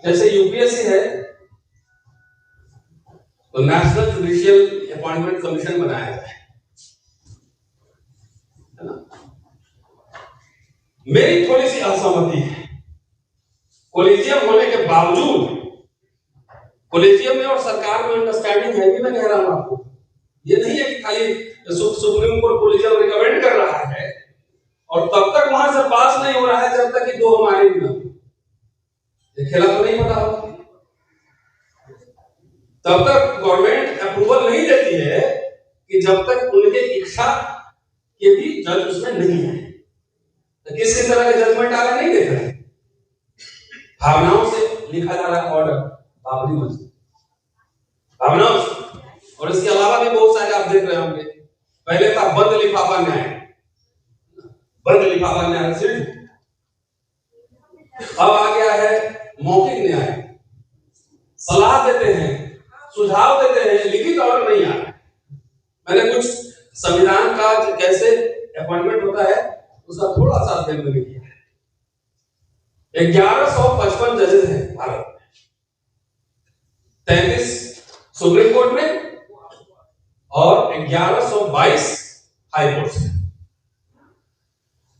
जैसे यूपीएससी है तो नेशनल जुडिशियल अपॉइंटमेंट कमीशन बनाया जाए, है ना। मेरी थोड़ी सी असहमति है, कॉलेजियम होने के बावजूद, कॉलेजियम में और सरकार में अंडरस्टैंडिंग है भी, मैं कह रहा हूं आपको, ये नहीं है कि खाली सुप्रीम कोर्ट कॉलेजियम रिकमेंड कर रहा है और तब तक वहां से पास नहीं हो रहा है जब तक कि दो हमारे भी ना, ये खेला तो नहीं पता होगा। तब तक गवर्नमेंट अप्रूवल नहीं देती है कि जब तक उनके इच्छा के भी जज उसमें नहीं है। तो किसी तरह के जजमेंट आगे नहीं देख रहे, भावनाओं से लिखा जा रहा है ऑर्डर, बाबरी मस्जिद भावनाओं से। और इसके अलावा भी बहुत सारे आप देख रहे होंगे, पहले था बंद लिफाफा न्याय, बंद लिफाफा न्याय सिर्फ, अब आ गया है मौखिक न्याय, सलाह देते हैं, सुझाव देते हैं, लिखित ऑर्डर नहीं आ रहा। मैंने कुछ संविधान का कैसे अपॉइंटमेंट होता है उसका थोड़ा सा अध्ययन मैंने किया है। 1155 जजेस हैं भारत में, 33 सुप्रीम कोर्ट में और 1122 हाई कोर्ट से।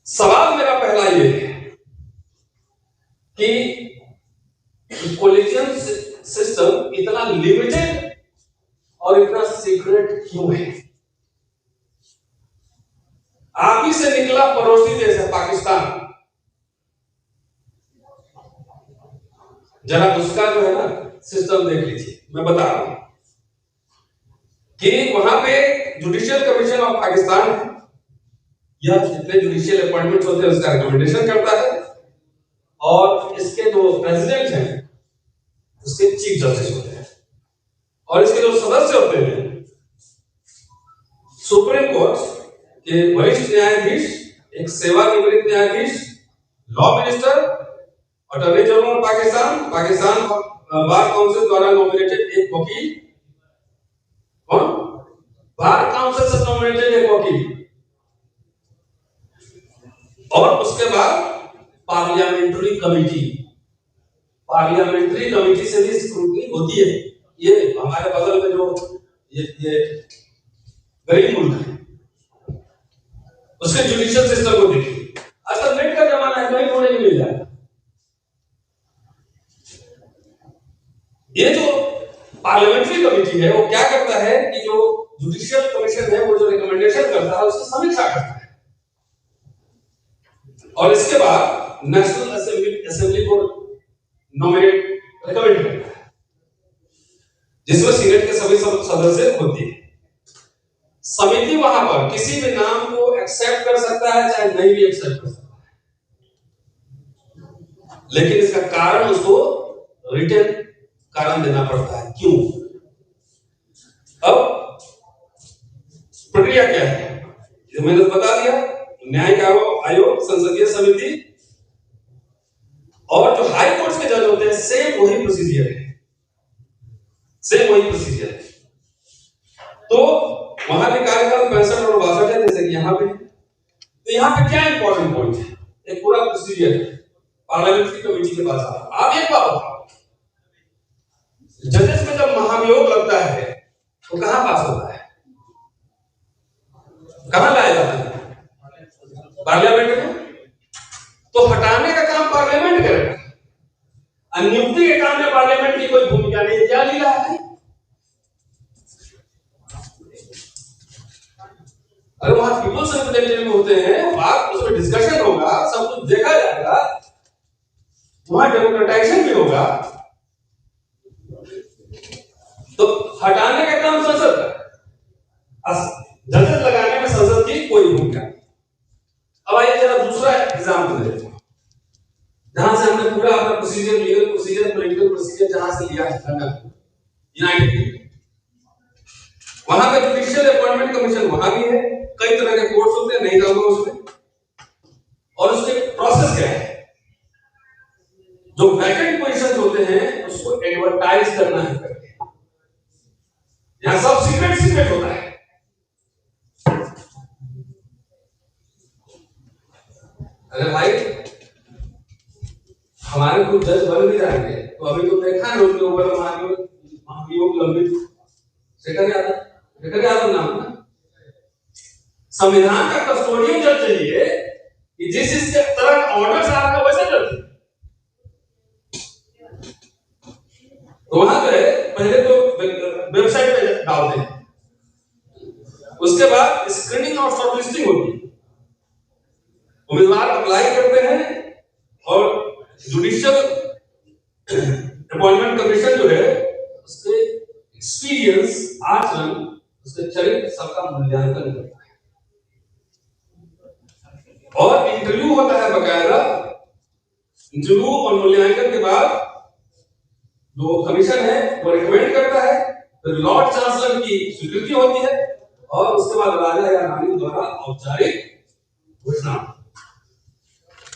सवाल मेरा पहला ये है कि कॉलेजियम सिस्टम इतना लिमिटेड और इतना सीक्रेट क्यों है? आप ही से निकला पड़ोसी देश है पाकिस्तान, जरा उसका जो है ना सिस्टम देख लीजिए। मैं बता रहा हूं कि वहां पे जुडिशियल कमीशन ऑफ पाकिस्तान है, यह जितने जुडिशियल अपॉइंटमेंट होते हैं उसका रिकमेंडेशन करता है और इसके जो प्रेसिडेंट हैं उसके चीफ जस्टिस होते हैं और इसके जो सदस्य होते हैं सुप्रीम कोर्ट के वरिष्ठ न्यायाधीश, एक सेवानिवृत्त न्यायाधीश, law minister, attorney general Pakistan, Pakistan bar council द्वारा नॉमिनेटेड एक वकील, कौन? बार काउंसिल से नॉमिनेटेड एक वकील, और उसके बाद पार्लियामेंट्री कमेटी, पार्लियामेंट्री कमेटी से भी स्क्रूटनी होती है। ये हमारे बगल में जो ये गरीब मुल्क है उसके जुडिशियल सिस्टम को देखिए। आजकल नेट का जमाना है, कहीं ढूंढने मिल जाएगा। ये जो पार्लियामेंट्री कमेटी है वो क्या करता है कि जो जुडिशियल कमीशन है वो जो रिकमेंडेशन करता है उसकी समीक्षा करता है और इसके बाद नेशनल असेंबली को नॉमिनेट रिकमेंड करता है, जिसमें सीनेट के सभी सदस्य होते हैं। समिति वहां पर किसी भी नाम को एक्सेप्ट कर सकता है चाहे नहीं भी एक्सेप्ट कर सकता है, लेकिन इसका कारण उसको रिटन कारण देना पड़ता है। क्यों? अब प्रक्रिया क्या है ये मैंने बता दिया। न्यायिक आयोग, संसदीय समिति और जो हाई कोर्ट के जज होते हैं सेम वही प्रोसीजर है, सेम वही प्रोसीजर है। तो वहां के कार्यकाल 65 और 62 है, जैसे कि यहाँ पे। तो यहाँ पे क्या इंपॉर्टेंट पॉइंट है? एक पूरा प्रोसीजर है पार्लियामेंट्री कमेटी के पास। आप एक बात बताओ, जजेस में जब महाभियोग लगता है तो कहां पास होता है, कहां लाया जाता है? पार्लियामेंट में। तो हटाने का काम पार्लियामेंट करेगा, नियुक्ति के काम में पार्लियामेंट की कोई भूमिका नहीं। क्या लीला है? अगर वहां पीपल्स रिप्रेजेंटेटिव होते हैं, बात उसमें डिस्कशन होगा, सब कुछ देखा जाएगा, वहां डेमोक्रेटाइजेशन भी होगा। तो हटाने का काम संसद का, जजेस लगाने में संसद की कोई भूमिका नहीं। अब आइए जरा दूसरा एग्जाम्पल लेते हैं, जहां से हमने पूरा अपना procedure, legal procedure, political procedure जहां से लिया है यूनाइटेड किंगडम। वहां पे जुडिशियल अपॉइंटमेंट कमीशन वहां भी है, कई तरह के कोर्ट्स होते हैं, नहीं जाऊंगा उसमें। और उसके प्रोसेस क्या है? जो वैकेंट पोजीशंस होते हैं उसको एडवर्टाइज करना है करके, यहां सब सीक्रेट होता है। अगर भाई हमारे कुछ जज बन भी जाएंगे तो अभी तो देखा है उसके ऊपर महाभियोग लंबित शेखर यादव नाम ना। संविधान का कस्टोडियन जज चाहिए कि जिस इसके तरह ऑर्डर आ रहा है वैसे जज। तो वहां पे पहले तो वेबसाइट पे डालते हैं, उसके बाद स्क्रीनिंग और शॉर्टलिस्टिंग होती है, उम्मीदवार अप्लाई करते हैं और जुडिशियल अपॉइंटमेंट कमीशन जो है उसके एक्सपीरियंस, आचरण, उसके चरित्र सबका मूल्यांकन करता है और इंटरव्यू होता है बकायदा। इंटरव्यू और मूल्यांकन के बाद जो कमीशन है वो रिकमेंड करता है, फिर लॉर्ड चांसलर की स्वीकृति होती है और उसके बाद राजा या रानी द्वारा औपचारिक घोषणा।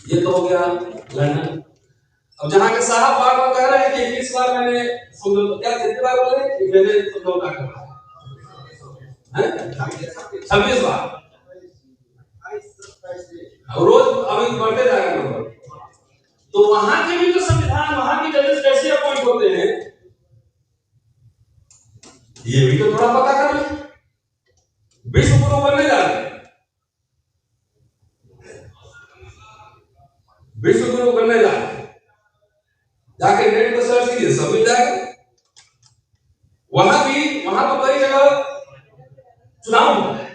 ये तो हो गया लंदन। अब जहां के साहब बार बार कह रहे हैं कि 21 बार मैंने समझौता, क्या कितनी बार बोले कि मैंने समझौता करा है, 26 बार, रोज अभी बढ़ते जाएगा नंबर। तो वहां के भी तो संविधान, वहां के जजेस कैसे अपॉइंट होते हैं ये भी तो थोड़ा पता कर लें। विश्व गुरु बनने जा रहे हैं, विश्व गुरु बनने जा रहे हैं, जाके नेट पर सर्च कीजिए सब मिल जाएगा। वहां तो कई जगह चुनाव होता है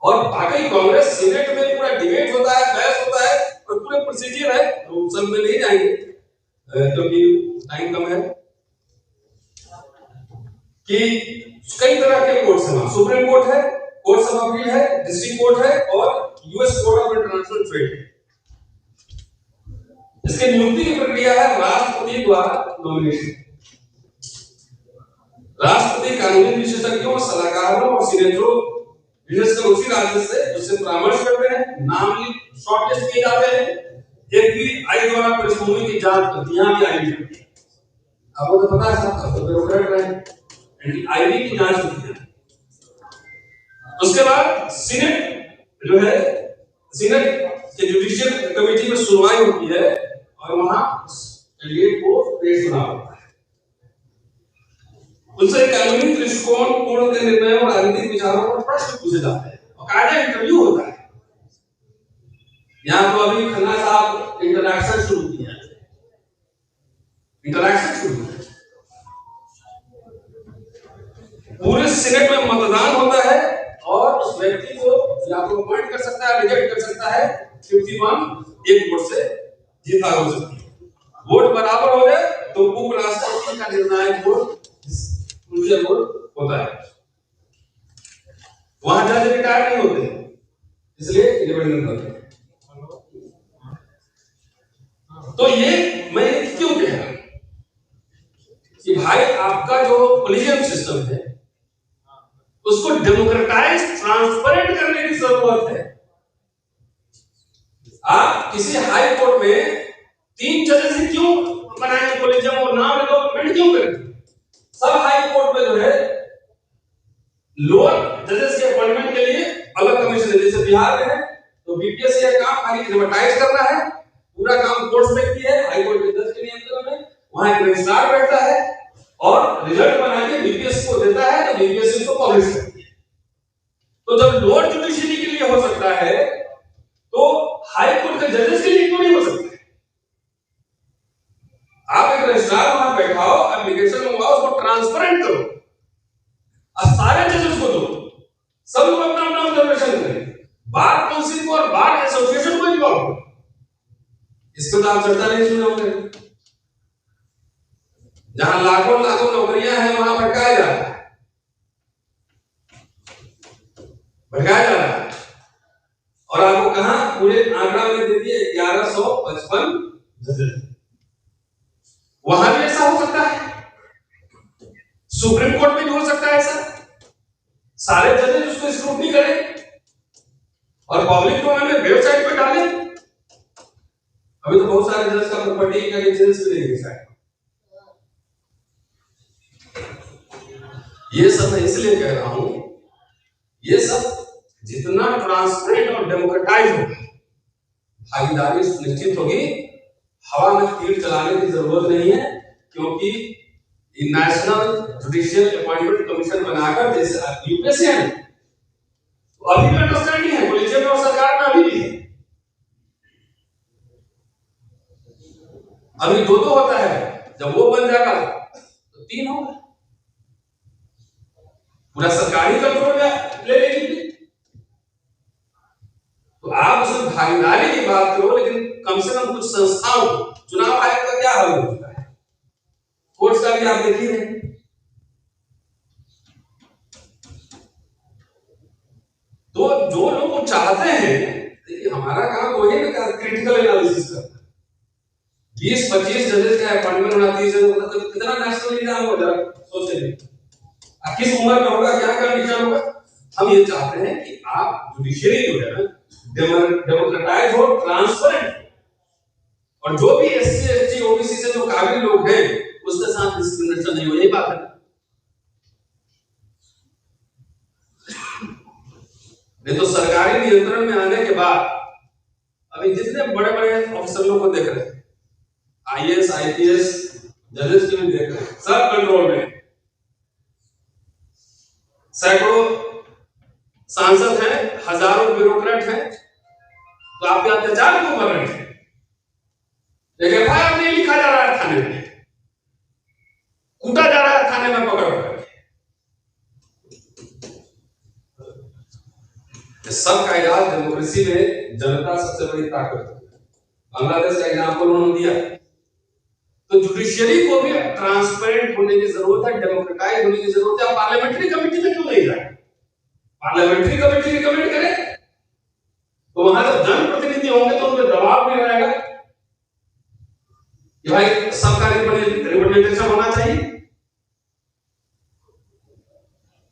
और बाकी कांग्रेस सीनेट में पूरा डिबेट होता है, बहस होता है और पूरे प्रोसीजर है, तो सब में नहीं जाएंगे क्योंकि टाइम कम है। कि कई तरह के कोर्ट्स हैं, सुप्रीम कोर्ट है, कोर्ट ऑफ अपील है, डिस्ट्रिक्ट कोर्ट है और US court of international trade. इसके नियुक्ति की प्रक्रिया है राष्ट्रपति द्वारा नॉमिनेशन। राष्ट्रपति कानूनी विशेषज्ञों, सलाहकारों और सीनेटरों उसी राज्य से उससे परामर्श करते हैं, नाम शॉर्टलिस्ट किए जाते हैं, एक भी आई द्वारा पृष्ठभूमि की जांच करती है। यहाँ की आई आपको तो पता है साहब, तो ब्यूरोक्रेट रहे, आईडी की जांच होती है। उसके बाद सीनेट जो है, सीनेट के जुडिशियल कमेटी में सुनवाई होती है और वहां कैंडिडेट को पेश होना होता है। उनसे कानूनी दृष्टिकोण, पूर्ण के निर्णय और राजनीतिक विचारों पर प्रश्न पूछे जाते हैं और कायदा इंटरव्यू होता है। यहाँ तो अभी खन्ना साहब इंटरैक्शन शुरू किया, इंटरैक्शन शुरू किया। पूरे सीनेट में मतदान होता है और उस व्यक्ति को या तो अपॉइंट कर सकता है, रिजेक्ट कर सकता है। 51 एक वोट से जीत हो सकती है। वोट बराबर हो जाए तो उपराष्ट्रपति का निर्णायक वोट होता है। वहां जज रिटायर नहीं होते, इसलिए इंडिपेंडेंट होते हैं। तो ये मैं क्यों कह रहा हूं कि भाई आपका जो कोलिजियम सिस्टम है उसको डेमोक्रेटाइज, ट्रांसपेरेंट करने की जरूरत है। आप किसी हाई कोर्ट में 3 जजेस ही क्यों बनाए कोलिजियम और नाम डेवलपमेंट क्यों करें? सब हाई कोर्ट में जो है लोअर जजेस के अपॉइंटमेंट के लिए अलग कमीशन है। जैसे बिहार में है तो बीपीएससी का काम खाली रिमोटाइज करना है, पूरा काम कोर्ट में की है, हाई कोर्ट के जज के नियंत्रण में। वहां एक रजिस्ट्रार बैठता है और रिजल्ट बना के बीपीएससी को देता है, तो बीपीएससी उसको पब्लिश करती है। तो जब लोअर जुडिशरी के लिए हो सकता है तो हाई कोर्ट के जजेस के लिए क्यों नहीं हो सकता? आप एक रजिस्ट्रार वहां बैठाओ, एप्लीकेशन मंगवाओ, उसको ट्रांसपेरेंट करो और सारे जजेस को दो, सब लोग अपना अपना ऑब्जर्वेशन करें, बार काउंसिल को और बार एसोसिएशन को इन्वॉल्व करो। इस पर तो आप चर्चा नहीं सुने होंगे। जहां लाखों लाखों नौकरियां हैं वहां भटकाया जा रहा है, भटकाया जा रहा है। और आपको कहां पूरे आंकड़ा में दे दिए 1155 जजेस। वहां भी ऐसा हो सकता है, सुप्रीम कोर्ट में भी हो सकता है ऐसा। सारे जजेस उसको स्क्रूटनी करें और पब्लिक डोमेन में वेबसाइट पे डालें। अभी तो बहुत सारे जज का प्रॉपर्टी का लाइसेंस भी नहीं है। ये सब मैं इसलिए कह रहा हूं, ये सब जितना ट्रांसपेरेंट और डेमोक्रेटाइज होगा, भागीदारी सुनिश्चित होगी हवा में तीर चलाने की जरूरत नहीं है, क्योंकि नेशनल जुडिशियल अपॉइंटमेंट कमीशन बनाकर, जैसे यूपीएससी है, तो अभी भी अंडरस्टैंडिंग है कॉलेजियम में और सरकार में अभी भी है। अभी दो होता है, जब वो बन जाएगा तो 3 होगा, पूरा सरकारी कंट्रोल में ले लेगी। तो आप उसमें भागीदारी की बात करो, लेकिन कम से कम कुछ संस्थाओं, चुनाव आयोग का क्या हल होता है, कोर्ट का भी आप देखिए। तो जो लोग चाहते हैं, देखिए हमारा काम वही है ना, क्रिटिकल एनालिसिस करना। 20-25 जजेस का अपॉइंटमेंट होना, 30 जजेस होना, तो कितना नेशनल एग्जाम हो जाएगा, सोचिए किस उम्र में होगा, क्या कंडीशन होगा। हम ये चाहते हैं कि आप जुडिशरी जो है ना डेमोक्रेटाइज हो, ट्रांसपेरेंट, और जो भी एससी एसटी ओबीसी से जो काबिल लोग हैं उसके साथ डिस्क्रिमिनेशन नहीं हो, यही बात है। नहीं तो सरकारी नियंत्रण में आने के बाद अभी जितने बड़े बड़े अफसर लोग को देख रहे हैं, आईएएस आईपीएस जजेस की भी देख रहे हैं, सब कंट्रोल में, सैकड़ों सांसद हैं, हजारों ब्यूरोक्रेट हैं, तो आप पे अत्याचार क्यों कर रहे हैं? एक एफआईआर नहीं लिखा जा रहा है थाने में, कूटा जा रहा है थाने में पकड़ कर। सबका इलाज डेमोक्रेसी में जनता सबसे बड़ी ताकत है। बांग्लादेश का एग्जाम्पल उन्होंने दिया। तो जुडिशियरी को भी ट्रांसपेरेंट होने की जरूरत है, डेमोक्रेटाइज होने की जरूरत है। आप पार्लियामेंट्री कमेटी में क्यों नहीं जाए? पार्लियामेंट्री कमेटी रिकमेंड करे तो वहां जब जनप्रतिनिधि होंगे तो उन पर दबाव भी रहेगा कि भाई सबका रिप्रेजेंटेशन होना चाहिए।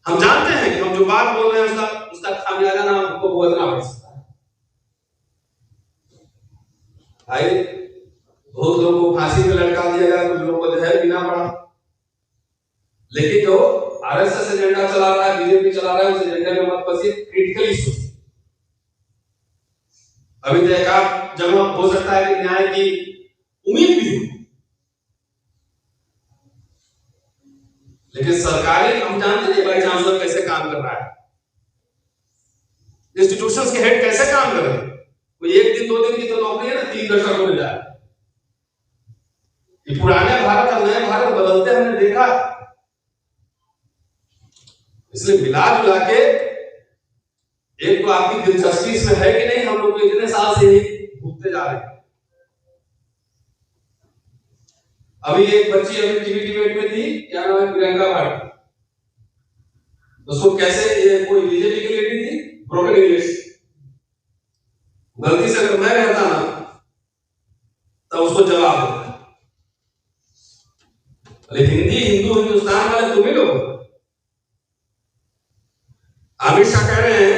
हम जानते हैं कि हम जो बात बोल रहे हैं उसका खामियाजा ना हमको भुगतना पड़ सकता है। भाई बहुत लोगों को फांसी पे लटका दिया गया, कुछ लोगों को जहर पीना पड़ा, लेकिन जो आरएसएस एजेंडा चला रहा है, बीजेपी चला रहा है, उस एजेंडे में मत फंसिए। क्रिटिकल इशू अभी तो एक जगह हो सकता है कि न्याय की उम्मीद भी हो, लेकिन सरकारी हम जानते नहीं भाई चांसलर कैसे काम कर रहा है, इंस्टीट्यूशंस के हेड कैसे काम कर रहे हैं। कोई 1 दिन 2 दिन की तो नौकरी है ना, 3 दशक हो जाए। ये पुराने भारत और नए भारत बदलते हमने देखा। इसलिए मिला जुला के एक तो आपकी दिलचस्पी इसमें है कि नहीं, हम लोग तो इतने साल से ही भुगते जा रहे हैं। अभी एक बच्ची अभी टीवी डिबेट में थी, क्या नाम है, प्रियंका भाटी, उसको कैसे, ये कोई बीजेपी की लेडी थी, ब्रोकन इंग्लिश, गलती से अगर मैं रहता ना तब उसको जवाब देता। अरे हिंदी हिंदू हिंदुस्तान वाले तुम ही लोग। अमित शाह कह रहे हैं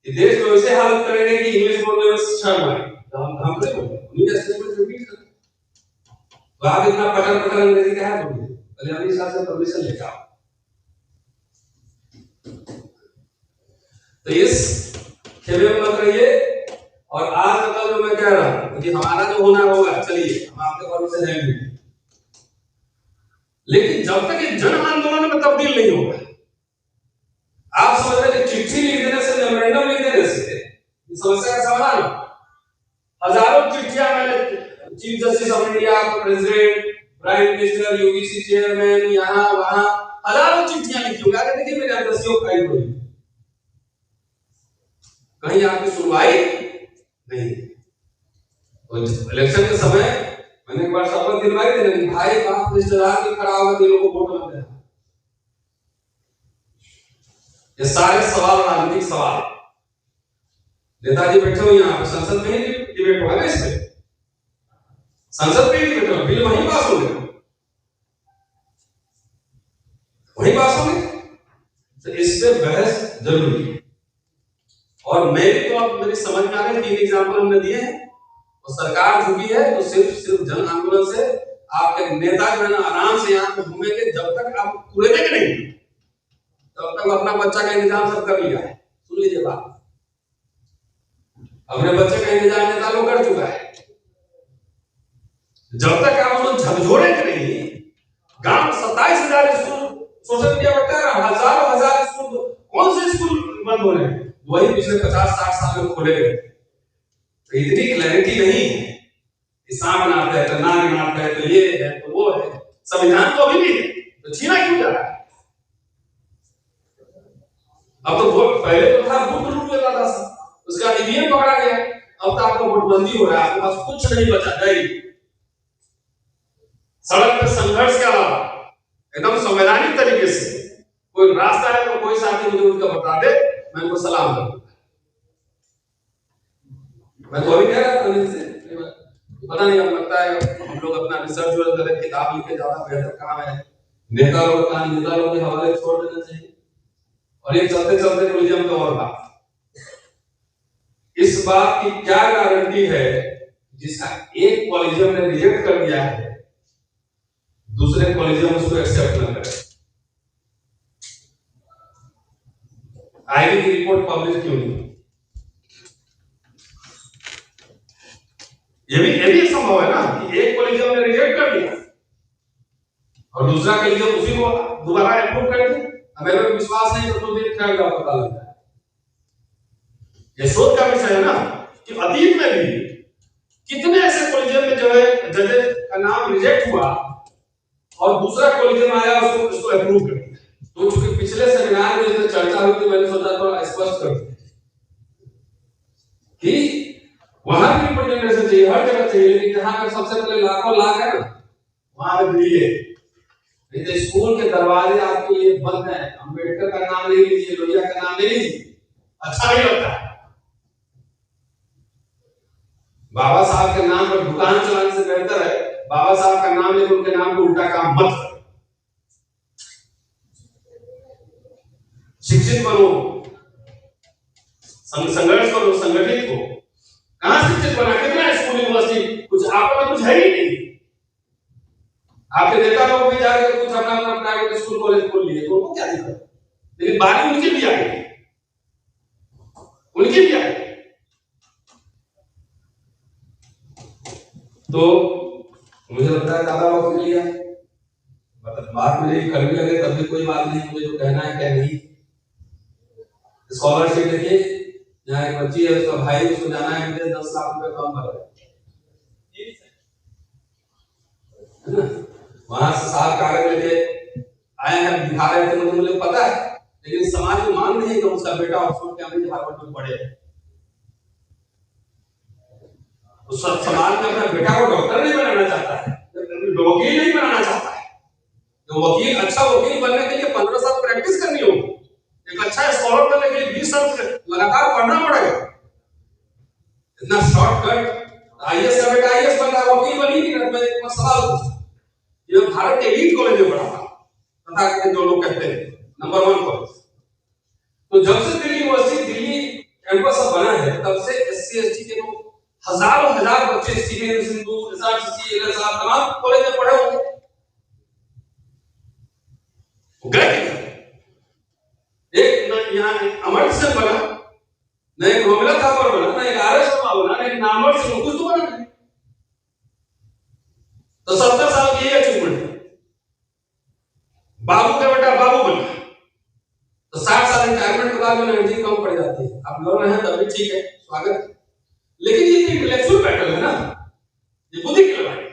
कि देश में वैसे हालत करेंगे कि इंग्लिश बोलने में शर्म आए, हम नहीं बोलते, उन्हीं का स्टेटमेंट रिपीट कर। तो आप इतना पटर अंग्रेजी का है बोलिए, पहले अमित शाह से परमिशन लेकर आओ। तो इस खेमे में मत रहिए। और आज मतलब जो मैं कह रहा हूं कि हमारा जो होना होगा, चलिए हम आपके भरोसे रहेंगे, लेकिन जब तक ये जन आंदोलन में तब्दील नहीं होगा, आप समझ रहे हैं चिट्ठी लिख देने से, मेमोरेंडम लिख देने से समस्या का समाधान? हजारों चिट्ठियां मैंने chief justice of India, president, prime minister, UGC chairman, यहां वहां हजारों चिट्ठियां लिखी होगी। आगे देखिए मेरे दस्तियों फाइल हुई, कहीं आपकी सुनवाई नहीं। तो इलेक्शन के समय मैंने एक बार शपथ दिलवाई थी कि भाई बाप रिश्तेदार भी खड़ा होगा, दिलों को वोट मत देना। ये सारे सवाल राजनीतिक सवाल, नेताजी बैठे हुए यहाँ पे, संसद में ही डिबेट होगा ना, इसमें संसद में ही डिबेट होगा, बिल वहीं पास होंगे, वहीं पास होंगे। तो इस पे बहस जरूरी है। और मैं भी तो अब मेरी समझ में आ रहा है, 3 एग्जाम्पल हमने दिए हैं, और सरकार झुकी है तो सिर्फ जन आंदोलन से आपके नेता जो है ना आराम से यहाँ पे घूमेंगे। जब तक आप पूरे देख नहीं तब तक अपना बच्चा का इंतजाम सब कर लिया है। सुन लीजिए बात, अपने बच्चे का इंतजाम नेता लोग कर चुका है। जब तक आप उसको झकझोरेंगे नहीं, गांव 27,000 स्कूल सोशल मीडिया पर कह रहा है, हजारों हजार स्कूल, कौन से स्कूल बंद हो रहे हैं? वही पिछले 50-60 साल में खोले गए। तो इतनी क्लैरिटी नहीं है कि सामनाथ है तो नागनाथ है तो ये है तो वो है, संविधान तो अभी भी है, तो छीना क्यों जा रहा है? अब तो वोट पहले तो था वोट लूट लेता था, उसका ईवीएम पकड़ा गया, अब तो आपका वोटबंदी हो रहा है, आपके पास कुछ नहीं बचा है। सड़क पर संघर्ष के अलावा एकदम संवैधानिक तरीके से कोई रास्ता है तो कोई साथी मुझे उनका बता दे, मैं उनको सलाम करूं। मैं तो अभी कह रहा था पता नहीं, अब लगता है हम लोग अपना रिसर्च जो करें, किताब लिखे ज्यादा बेहतर काम है, नेता लोग का नेता लोग के हवाले छोड़ देना चाहिए। और ये चलते चलते कोलिजम पे और बात, इस बात की क्या गारंटी है जिसका एक कॉलेजियम ने रिजेक्ट कर दिया है दूसरे कॉलेजियम उसको एक्सेप्ट न करे? आईबी की रिपोर्ट पब्लिश क्यों नहीं? ये भी संभव है ना कि एक कॉलेजियम ने रिजेक्ट कर दिया और दूसरा कॉलेजियम उसी को दोबारा अप्रूव कर दे। मेरे को विश्वास नहीं तो देख कर का पता लगता है। ये शोध का विषय है ना कि अतीत में भी कितने ऐसे कॉलेजियम में जो है जजेस का नाम रिजेक्ट हुआ और दूसरा कॉलेजियम आया उसको अप्रूव कर दिया। तो चूंकि पिछले सेमिनार में जैसे चर्चा हुई थी, मैंने सोचा थोड़ा स्पष्ट कर दूं कि वहां भी रिप्रेजेंटेशन चाहिए, हर जगह चाहिए, लेकिन जहां पर सबसे पहले लाखों लाख है ना, वहां पे मिलिए। नहीं तो स्कूल के दरवाजे आपके लिए बंद है। अम्बेडकर का नाम ले लीजिए, लोहिया का नाम ले लीजिए, अच्छा नहीं लगता है। बाबा साहब के नाम पर दुकान चलाने से बेहतर है बाबा साहब का नाम लेकर उनके नाम को उल्टा काम मत करो। शिक्षित बनो, संघर्ष करो, संगठित हो। कहां शिक्षित बना? कितना स्कूल यूनिवर्सिटी कुछ आपका कुछ है ही नहीं। आपके नेता लोग भी जाके कुछ अपना प्राइवेट स्कूल कॉलेज खोल लिए, तो उनको क्या दिक्कत? लेकिन बारी उनकी भी आ गई, उनकी भी आ गई। तो मुझे लगता है ज्यादा वक्त ले लिया, मतलब बात मुझे करने लगे तब भी कोई बात नहीं, मुझे जो कहना है क्या नहीं। स्कॉलरशिप देखिए, यहाँ एक बच्ची है, उसका भाई उसको जाना है मुझे 10 लाख रुपए कम भर रहा है, वहां से साहब कागज लेके आए हैं, दिखा रहे थे, मुझे पता है, लेकिन समाज में मांग नहीं है कि उसका बेटा ऑक्सफोर्ड कैम्ब्रिज हार्वर्ड में पढ़े। उस समाज में अपना बेटा को डॉक्टर नहीं बनाना चाहता है, वकील नहीं बनाना चाहता है। तो वकील, अच्छा वकील बनने के लिए 15 साल प्रैक्टिस करनी होगी, एक अच्छा स्कॉलर बनने के लिए 20 साल लगातार पढ़ना पड़ेगा। इतना शॉर्टकट आईएएस का बेटा आईएएस बन रहा है, वकील बन ही नहीं रहा। मैं एक सवाल पूछता, ये भारत के एलीट कॉलेज में पढ़ा था, तथा के जो लोग कहते हैं नंबर 1 कॉलेज, तो जब से दिल्ली यूनिवर्सिटी, दिल्ली कैंपस बना है, तब से एससी एसटी के लोग हजारों हजार बच्चे स्टीफेन, सिंधु, एसआरसीसी, एलएसआर तमाम कॉलेज में पढ़े होंगे, गए। एक यहाँ अमर सिंह बना, न एक रोमिला थापर बना, न एक आर एस शर्मा बना, न एक नामवर सिंह, कुछ तो बना नहीं। तो 70 साल की अचीवमेंट है। बाबू का बेटा बाबू बना तो 60 साल रिटायरमेंट के बाद में एनर्जी कम पड़ जाती है। आप लड़ रहे हैं तब भी ठीक है, स्वागत है, लेकिन ये इंटेलेक्चुअल बैटल है ना, ये बुद्धि की लड़ाई।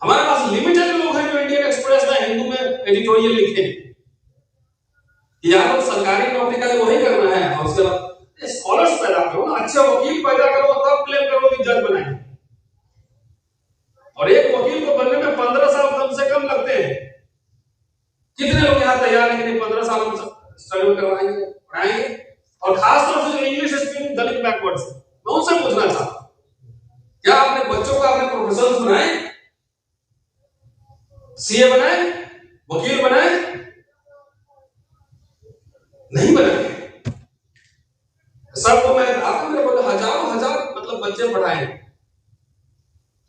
हमारे पास लिमिटेड लोग हैं जो इंडियन एक्सप्रेस में हिंदू में एडिटोरियल लिखे, या तो सरकारी नौकरी का वही करना है, और उसके बाद स्कॉलर्स पैदा करो ना, अच्छे वकील पैदा करो, तब क्लेम करो कि जज बनाएंगे। और एक वकील को बनने में 15 साल कम से कम लगते हैं। कितने लोग यहाँ तैयार हैं कि 15 साल में स्ट्रगल करवाएंगे, पढ़ाएंगे? और खासतौर से जो इंग्लिश स्पीकिंग दलित बैकवर्ड है, मैं उनसे पूछना चाहता हूं, क्या आपने बच्चों को अपने प्रोफेशनल बनाए, सीए बनाए, वकील बनाए? नहीं बनाए। सबको मैं आपको मेरे बोले हजारों हजार मतलब बच्चे पढ़ाए,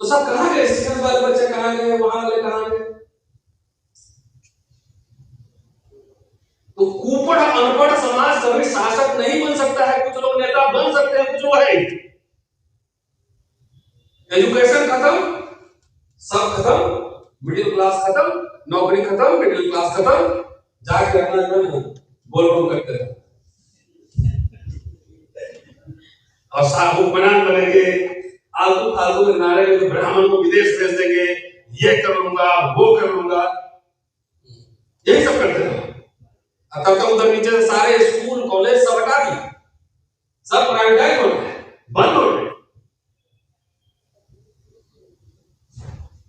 तो सब कहां गए? शिक्षण वाले बच्चे कहां गए, वहां वाले कहां गए? तो कुपड़ अनपढ़ समाज कभी शासक नहीं बन सकता है। कुछ लोग नेता बन सकते हैं, कुछ लोग है एजुकेशन खत्म, सब खत्म, मिडिल क्लास खत्म, नौकरी खत्म, मिडिल क्लास खत्म, जाके अपना बोल बोल करते रहो और साहब हुक्मरान बनेंगे, आलतू फालतू के नारे में ब्राह्मण को विदेश भेज देंगे, ये कर लूंगा वो कर लूंगा, यही सब करते रहो। तब तक उधर नीचे से सारे स्कूल कॉलेज सब हटा दिए, सब प्राइवेटाइज हो रहे, बंद हो रहे,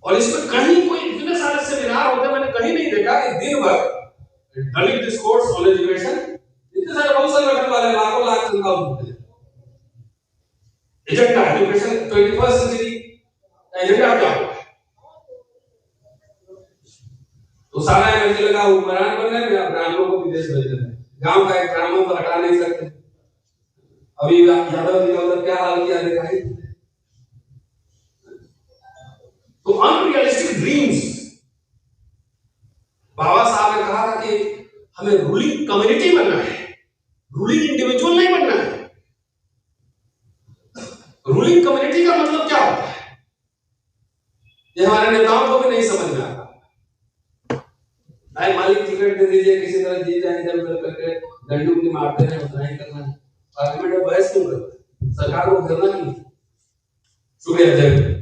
और इसमें कहीं कोई इतने सारे सेमिनार होते मैंने कहीं नहीं देखा कि दिन भर दलित डिस्कोर्स ऑन एजुकेशन, इतने सारे बहुत संगठन वाले लाखों लाख तनख्वाह होते हैं। Agenda education 21st century agenda क्या होगा? तो सारा एनर्जी लगा हुक्मरान बनने में, ब्राह्मणों को विदेश भेज देना, गांव का एक ब्राह्मण को हटा नहीं सकते। अभी यादव जी का उधर क्या हाल किया देखा ही। तो अनरियलिस्टिक ड्रीम्स, बाबा साहब ने कहा था कि हमें रूलिंग कम्युनिटी बनना है, रूलिंग इंडिविजुअल नहीं बनना है। रूलिंग कम्युनिटी का मतलब क्या होता है, ये हमारे नेताओं को भी नहीं समझ में आता। भाई मालिक टिकट दे दीजिए, किसी तरह जी जाए इधर उधर करके डंडू की मारते हैं, उतना ही करना है। पार्लियामेंट में बहस क्यों करते हैं, सरकार को घेरना क्यों? शुक्रिया।